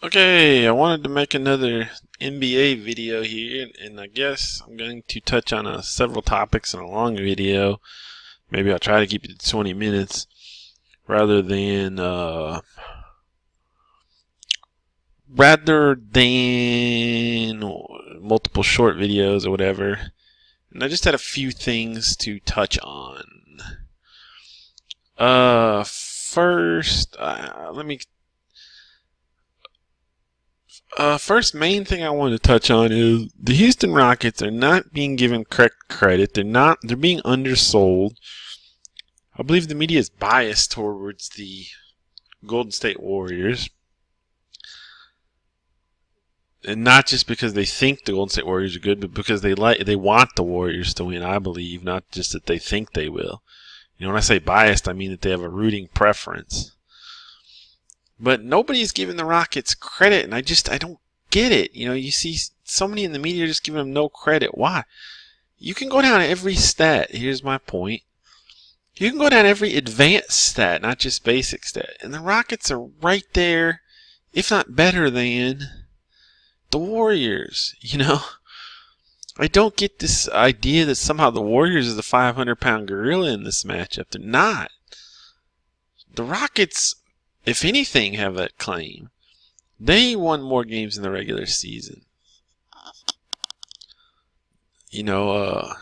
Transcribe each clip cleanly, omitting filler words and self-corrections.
Okay, I wanted to make another NBA video here, and I guess I'm going to touch on several topics in a long video. Maybe I'll try to keep it to 20 minutes rather than multiple short videos or whatever. And I just had a few things to touch on. First, first main thing I wanted to touch on is the Houston Rockets are not being given correct credit. They're being undersold. I believe the media is biased towards the Golden State Warriors. And not just because they think the Golden State Warriors are good, but because they want the Warriors to win, I believe, not just that they think they will. You know, when I say biased, I mean that they have a rooting preference. But nobody's giving the Rockets credit, and I don't get it. You know, you see so many in the media just giving them no credit. Why? You can go down every stat. Here's my point. You can go down every advanced stat, not just basic stat. And the Rockets are right there, if not better than the Warriors, you know. I don't get this idea that somehow the Warriors is the 500-pound gorilla in this matchup. They're not. The Rockets, if anything, have that claim. They won more games in the regular season. You know,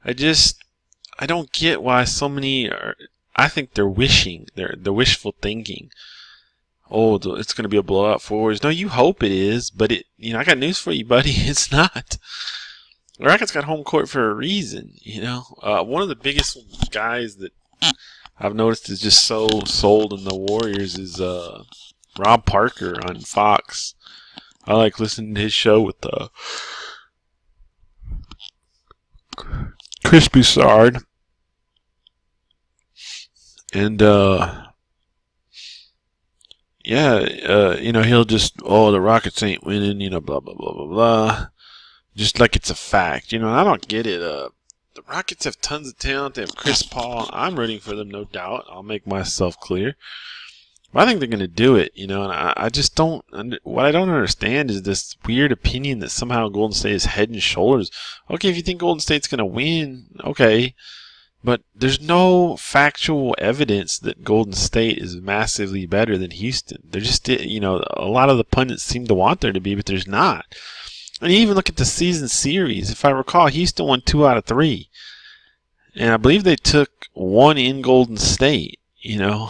I don't get why so many are. I think they're wishing. They're wishful thinking. Oh, it's going to be a blowout for Warriors. No, you hope it is, but I got news for you, buddy. It's not. The Rockets got home court for a reason, you know. One of the biggest guys that I've noticed is just so sold in the Warriors is Rob Parker on Fox. I like listening to his show with Chris Broussard. And he'll just, the Rockets ain't winning, blah, blah, blah, blah, blah. Just like it's a fact, and I don't get it. The Rockets have tons of talent. They have Chris Paul. I'm rooting for them, no doubt. I'll make myself clear. But I think they're going to do it, and I just don't, what I don't understand is this weird opinion that somehow Golden State is head and shoulders. Okay, if you think Golden State's going to win, okay. But there's no factual evidence that Golden State is massively better than Houston. They're just, a lot of the pundits seem to want there to be, but there's not. And you even look at the season series. If I recall, Houston won 2 out of 3. And I believe they took 1 in Golden State, again,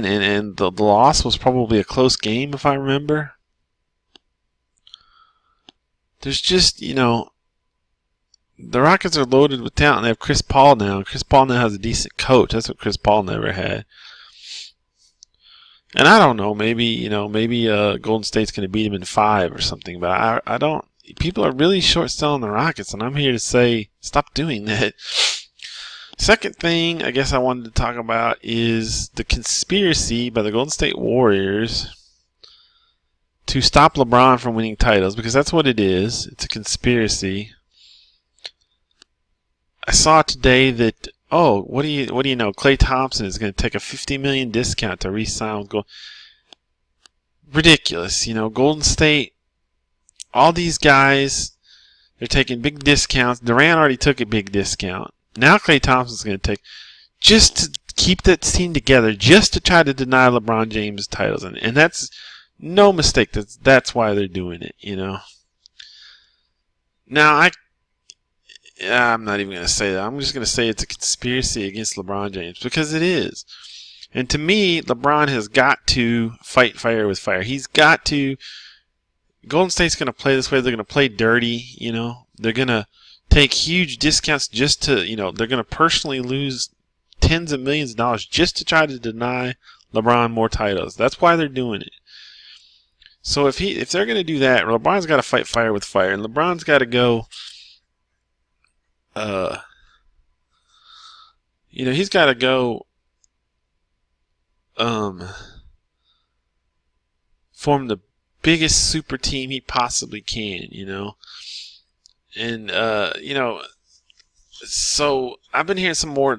and the loss was probably a close game, if I remember. There's just, the Rockets are loaded with talent. They have Chris Paul now. Chris Paul now has a decent coach. That's what Chris Paul never had. And I don't know. Maybe Golden State's going to beat him in 5 or something. But I don't. People are really short selling the Rockets, and I'm here to say stop doing that. Second thing I guess I wanted to talk about is the conspiracy by the Golden State Warriors to stop LeBron from winning titles, because that's what it is. It's a conspiracy. I saw today that, what do you know? Klay Thompson is going to take a $50 million discount to re-sign with Gold. Ridiculous, Golden State, all these guys, they're taking big discounts. Durant already took a big discount. Now Klay Thompson's going to take, just to keep that team together, just to try to deny LeBron James titles. And that's no mistake. That's why they're doing it, Now, I'm not even going to say that. I'm just going to say it's a conspiracy against LeBron James, because it is. And to me, LeBron has got to fight fire with fire. He's got to. Golden State's going to play this way. They're going to play dirty, They're going to take huge discounts just to, they're going to personally lose tens of millions of dollars just to try to deny LeBron more titles. That's why they're doing it. So if they're going to do that, LeBron's got to fight fire with fire, and LeBron's got to go. He's got to go form the biggest super team he possibly can, and So I've been hearing some more.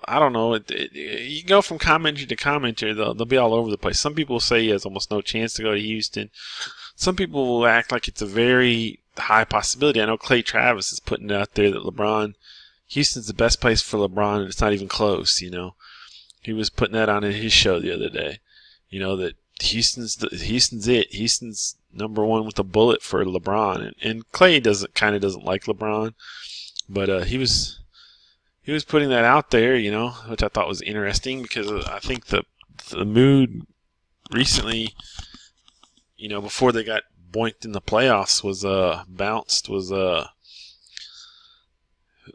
I don't know. You go from commenter to commenter. They'll be all over the place. Some people say he has almost no chance to go to Houston. Some people will act like it's a very high possibility. I know Clay Travis is putting it out there that Houston's the best place for LeBron, and it's not even close. He was putting that on in his show the other day. That Houston's it. Houston's number one with a bullet for LeBron, and Clay doesn't like LeBron, but he was putting that out there, which I thought was interesting because I think the mood recently, before they got boinked in the playoffs was that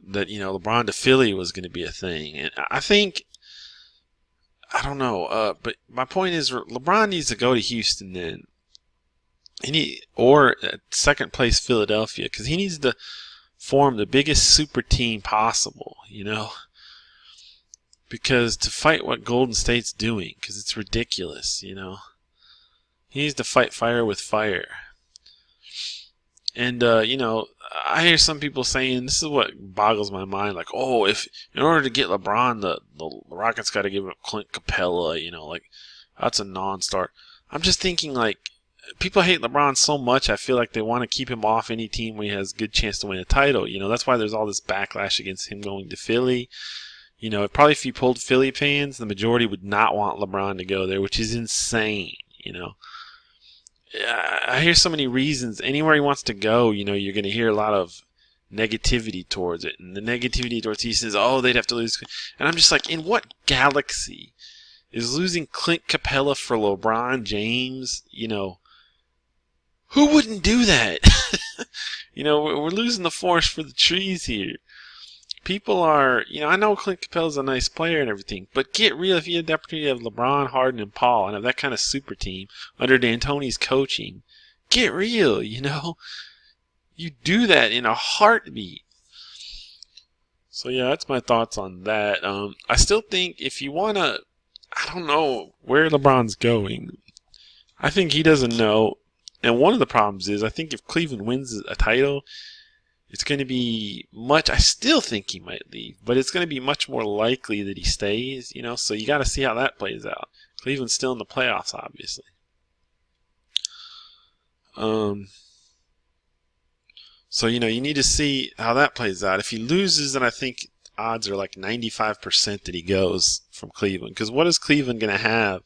LeBron to Philly was going to be a thing, and I think. I don't know, but my point is LeBron needs to go to Houston then, or second place Philadelphia, because he needs to form the biggest super team possible, because to fight what Golden State's doing, because it's ridiculous, he needs to fight fire with fire. And, I hear some people saying, this is what boggles my mind, like, oh, if in order to get LeBron, the Rockets got to give up Clint Capella, like, that's a non-start. I'm just thinking, like, people hate LeBron so much, I feel like they want to keep him off any team where he has a good chance to win a title. That's why there's all this backlash against him going to Philly. Probably if you polled Philly fans, the majority would not want LeBron to go there, which is insane, I hear so many reasons. Anywhere he wants to go, you're going to hear a lot of negativity towards it. And the negativity towards he says, oh, they'd have to lose. And I'm just like, in what galaxy is losing Clint Capella for LeBron James? Who wouldn't do that? We're losing the forest for the trees here. People are, I know Clint Capella's a nice player and everything, but get real. If you had the opportunity to have LeBron, Harden, and Paul and have that kind of super team under D'Antoni's coaching, get real, You do that in a heartbeat. So, yeah, that's my thoughts on that. I still think if you want to, I don't know where LeBron's going. I think he doesn't know. And one of the problems is I think if Cleveland wins a title, it's going to be I still think he might leave, but it's going to be much more likely that he stays, so you got to see how that plays out. Cleveland's still in the playoffs, obviously. So, you need to see how that plays out. If he loses, then I think odds are like 95% that he goes from Cleveland, because what is Cleveland going to have?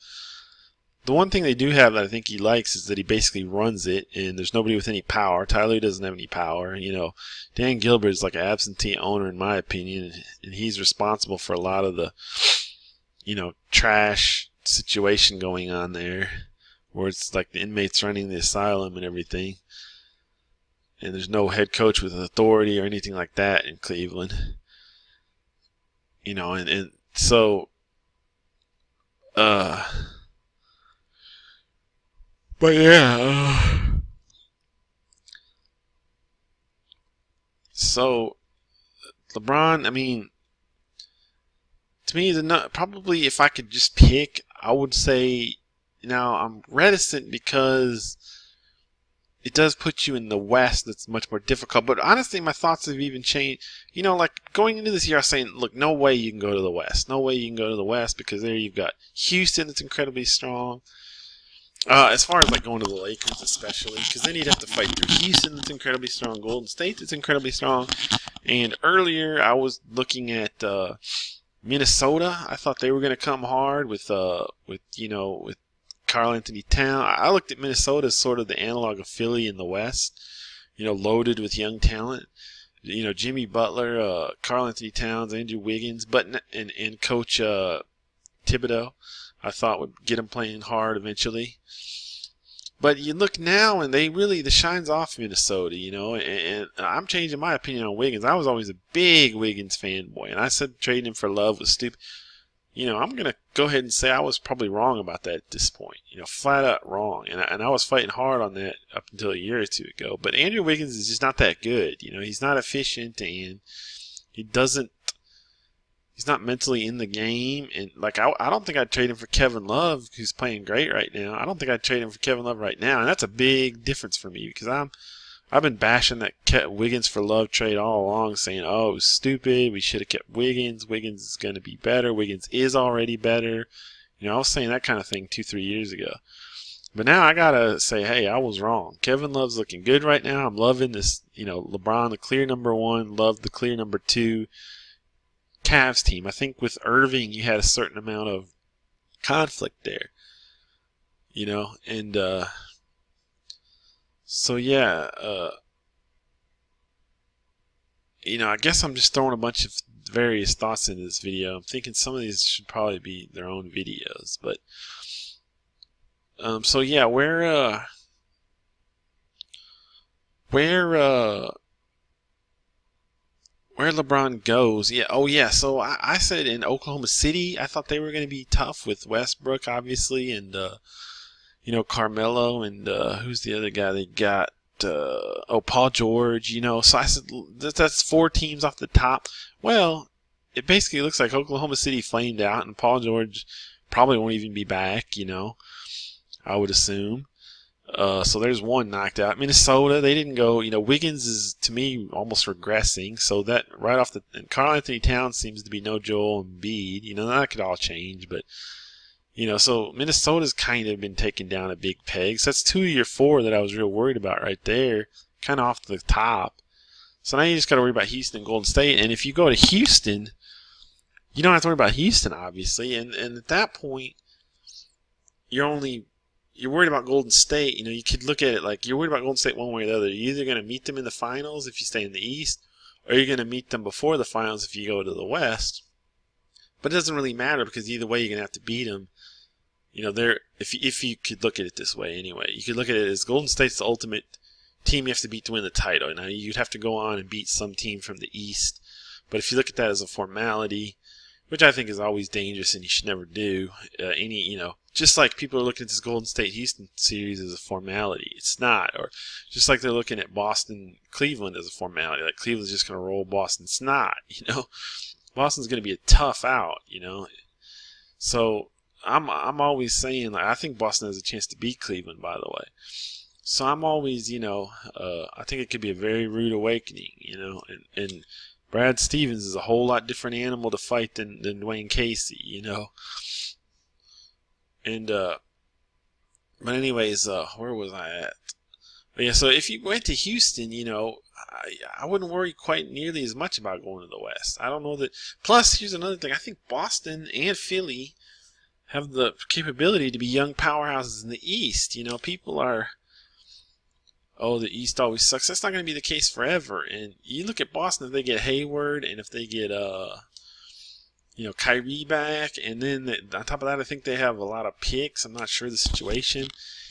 The one thing they do have that I think he likes is that he basically runs it, and there's nobody with any power. Tyler doesn't have any power. Dan Gilbert is like an absentee owner, in my opinion, and he's responsible for a lot of the, trash situation going on there, where it's like the inmates running the asylum and everything. And there's no head coach with authority or anything like that in Cleveland. And so, but yeah, so LeBron, I mean, to me, probably if I could just pick, I would say, I'm reticent because it does put you in the West. That's much more difficult. But honestly, my thoughts have even changed. Like going into this year, I was saying, look, no way you can go to the West. No way you can go to the West because there you've got Houston that's incredibly strong. As far as like going to the Lakers especially, because then you'd have to fight through Houston that's incredibly strong, Golden State that's incredibly strong, and earlier I was looking at Minnesota. I thought they were going to come hard with Karl Anthony Towns. I looked at Minnesota as sort of the analog of Philly in the West, loaded with young talent. Jimmy Butler, Karl Anthony Towns, Andrew Wiggins, and Coach Thibodeau, I thought would get him playing hard eventually. But you look now, and the shine's off Minnesota, and I'm changing my opinion on Wiggins. I was always a big Wiggins fanboy, and I said trading him for Love was stupid. I'm going to go ahead and say I was probably wrong about that at this point, flat out wrong. And I was fighting hard on that up until a year or two ago. But Andrew Wiggins is just not that good. He's not efficient, and he's not mentally in the game. And I don't think I'd trade him for Kevin Love, who's playing great right now. I don't think I'd trade him for Kevin Love right now. And that's a big difference for me because I'm I've been bashing that kept Wiggins for Love trade all along, saying, "Oh, it was stupid. We should have kept Wiggins. Wiggins is going to be better. Wiggins is already better." I was saying that kind of thing 2-3 years ago. But now I gotta say, hey, I was wrong. Kevin Love's looking good right now. I'm loving this. LeBron, the clear number 1. Love the clear number 2. Cavs team. I think with Irving, you had a certain amount of conflict there. And so yeah. I guess I'm just throwing a bunch of various thoughts into this video. I'm thinking some of these should probably be their own videos, but so yeah, where LeBron goes, yeah. Oh yeah. So I said in Oklahoma City, I thought they were going to be tough with Westbrook, obviously, and Carmelo, and who's the other guy they got? Paul George. So I said that's 4 teams off the top. Well, it basically looks like Oklahoma City flamed out, and Paul George probably won't even be back. I would assume. So there's one knocked out. Minnesota, they didn't go. Wiggins is, to me, almost regressing. So that right off and Karl Anthony Towns seems to be no Joel Embiid. That could all change, but so Minnesota's kind of been taken down a big peg. So that's 2 of your 4 that I was real worried about right there, kind of off the top. So now you just got to worry about Houston and Golden State. And if you go to Houston, you don't have to worry about Houston, obviously. And at that point, you're worried about Golden State. You could look at it like you're worried about Golden State one way or the other. You're either going to meet them in the finals if you stay in the East, or you're going to meet them before the finals if you go to the West. But it doesn't really matter because either way you're going to have to beat them. If you could look at it this way anyway, you could look at it as Golden State's the ultimate team you have to beat to win the title. Now you'd have to go on and beat some team from the East. But if you look at that as a formality, which I think is always dangerous and you should never do, just like people are looking at this Golden State-Houston series as a formality. It's not. Or just like they're looking at Boston-Cleveland as a formality. Like Cleveland's just going to roll Boston. It's not, Boston's going to be a tough out, So I'm always saying, I think Boston has a chance to beat Cleveland, by the way. So I'm always, I think it could be a very rude awakening, and Brad Stevens is a whole lot different animal to fight than Dwayne Casey, And, but anyways, where was I at? But yeah, so if you went to Houston, I wouldn't worry quite nearly as much about going to the West. I don't know that. Plus, here's another thing. I think Boston and Philly have the capability to be young powerhouses in the East. People are, the East always sucks. That's not going to be the case forever. And you look at Boston, if they get Hayward and if they get, Kyrie back, and then on top of that, I think they have a lot of picks. I'm not sure the situation.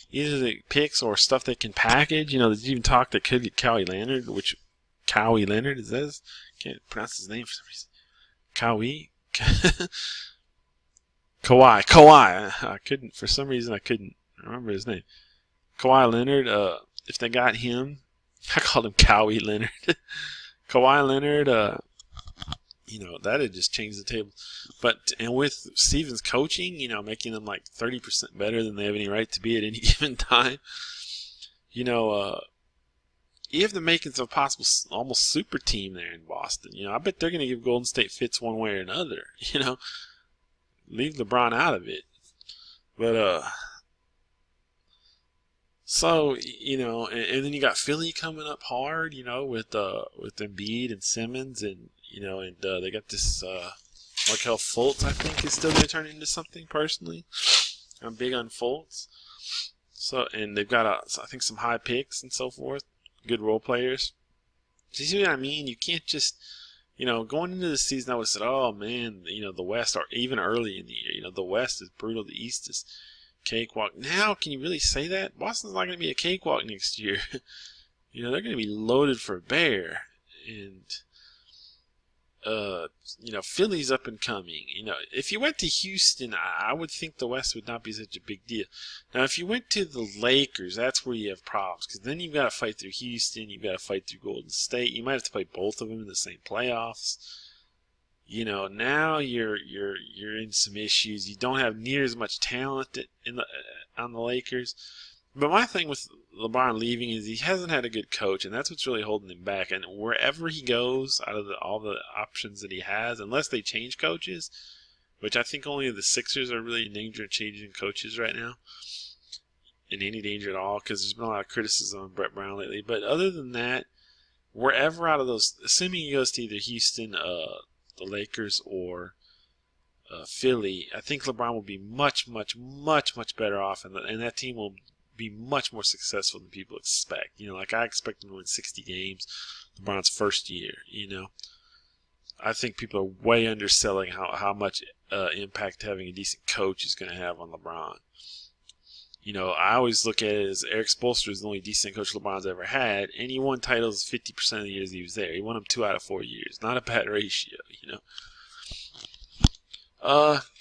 Either the picks or stuff they can package. There's even talk that could get Kawhi Leonard, is that his? Can't pronounce his name for some reason. Kawhi. I couldn't, for some reason, I couldn't remember his name. Kawhi Leonard, if they got him, I called him Kawhi Leonard. Kawhi Leonard, that'd just change the table. And with Stevens coaching, making them like 30% better than they have any right to be at any given time, you have the makings of a possible almost super team there in Boston. I bet they're going to give Golden State fits one way or another. Leave LeBron out of it. But so and then you got Philly coming up hard, with Embiid and Simmons, and they got this Markelle Fultz, I think, is still going to turn into something. Personally, I'm big on Fultz. So, and they've got I think some high picks and so forth, good role players. Do you see what I mean? You can't just going into the season, I would have said, oh man, the West, or even early in the year, the West is brutal, the East is cakewalk. Now, can you really say that? Boston's not going to be a cakewalk next year. They're going to be loaded for bear. And, Philly's up and coming. If you went to Houston, I would think the West would not be such a big deal. Now, if you went to the Lakers, that's where you have problems. Because then you've got to fight through Houston. You've got to fight through Golden State. You might have to play both of them in the same playoffs. Now you're in some issues. You don't have near as much talent on the Lakers. But my thing with LeBron leaving is he hasn't had a good coach, and that's what's really holding him back. And wherever he goes, out of all the options that he has, unless they change coaches, which I think only the Sixers are really in danger of changing coaches right now, in any danger at all, because there's been a lot of criticism on Brett Brown lately. But other than that, wherever out of those, assuming he goes to either Houston, the Lakers, or Philly, I think LeBron will be much, much, much, much better off, and that team will be much more successful than people expect. Like I expect him to win 60 games LeBron's first year. I think people are way underselling how much impact having a decent coach is going to have on LeBron. I always look at it as Eric Spoelstra is the only decent coach LeBron's ever had, and he won titles 50% of the years he was there. He won them 2 out of 4 years. Not a bad ratio,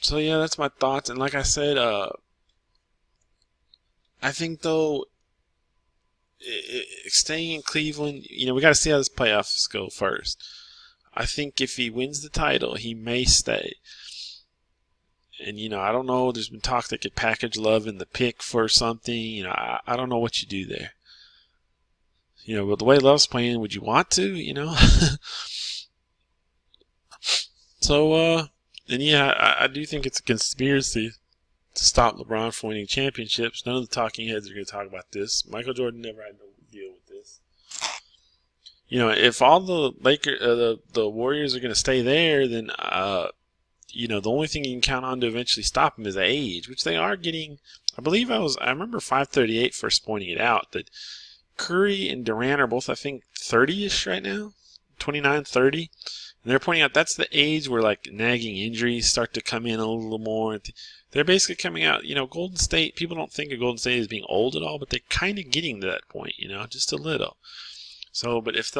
So yeah, that's my thoughts. And like I said, I think though, staying in Cleveland, we got to see how this playoffs go first. I think if he wins the title, he may stay. And, I don't know. There's been talk they could package Love in the pick for something. I don't know what you do there. But the way Love's playing, would you want to, So, and yeah, I do think it's a conspiracy to stop LeBron from winning championships. None of the talking heads are going to talk about this. Michael Jordan never had no deal with this. If all the the Warriors are going to stay there, then the only thing you can count on to eventually stop them is age, which they are getting. I remember 538 first pointing it out that Curry and Durant are both, I think, 30-ish right now, 29, 30. And they're pointing out that's the age where like nagging injuries start to come in a little more. They're basically coming out, Golden State, people don't think of Golden State as being old at all, but they're kind of getting to that point, just a little. So, but if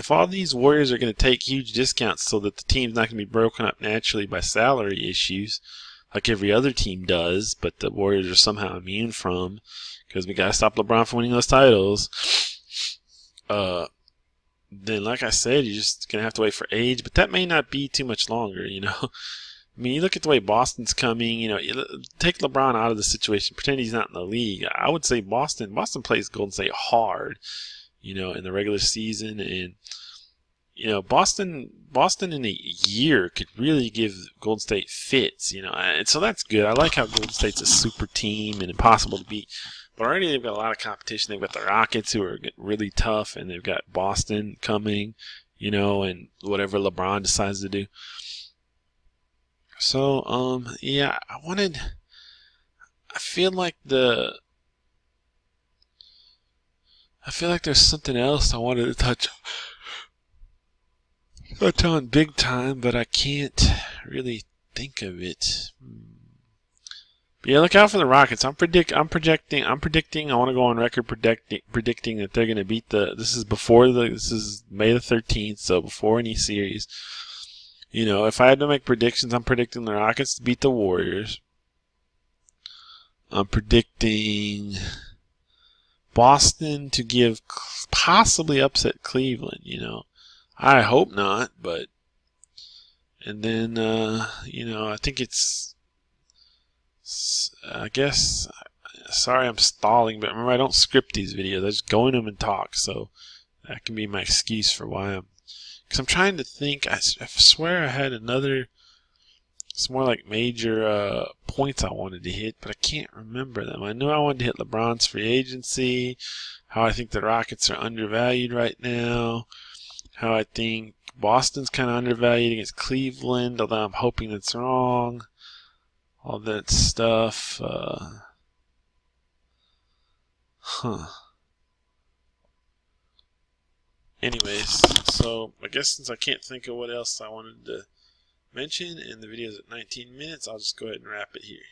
all these Warriors are going to take huge discounts so that the team's not going to be broken up naturally by salary issues like every other team does, but the Warriors are somehow immune from because we got to stop LeBron from winning those titles, then like I said, you're just going to have to wait for age, but that may not be too much longer, I mean, you look at the way Boston's coming, take LeBron out of the situation, pretend he's not in the league. I would say Boston plays Golden State hard, in the regular season, and Boston in a year could really give Golden State fits, and so that's good. I like how Golden State's a super team and impossible to beat, but already they've got a lot of competition. They've got the Rockets who are really tough, and they've got Boston coming, and whatever LeBron decides to do. So, yeah, I feel like there's something else I wanted to touch on big time, but I can't really think of it. But yeah, look out for the Rockets. I'm predicting. I want to go on record predicting that they're going to beat this is May the 13th, so before any series. If I had to make predictions, I'm predicting the Rockets to beat the Warriors. I'm predicting Boston to possibly upset Cleveland, I hope not, but, and then, I think sorry I'm stalling, but remember I don't script these videos, I just go in them and talk, so that can be my excuse for why because I'm trying to think, I swear I had some more like major points I wanted to hit, but I can't remember them. I knew I wanted to hit LeBron's free agency, how I think the Rockets are undervalued right now, how I think Boston's kind of undervalued against Cleveland, although I'm hoping that's wrong, all that stuff. Anyways, so I guess since I can't think of what else I wanted to mention and the video's at 19 minutes, I'll just go ahead and wrap it here.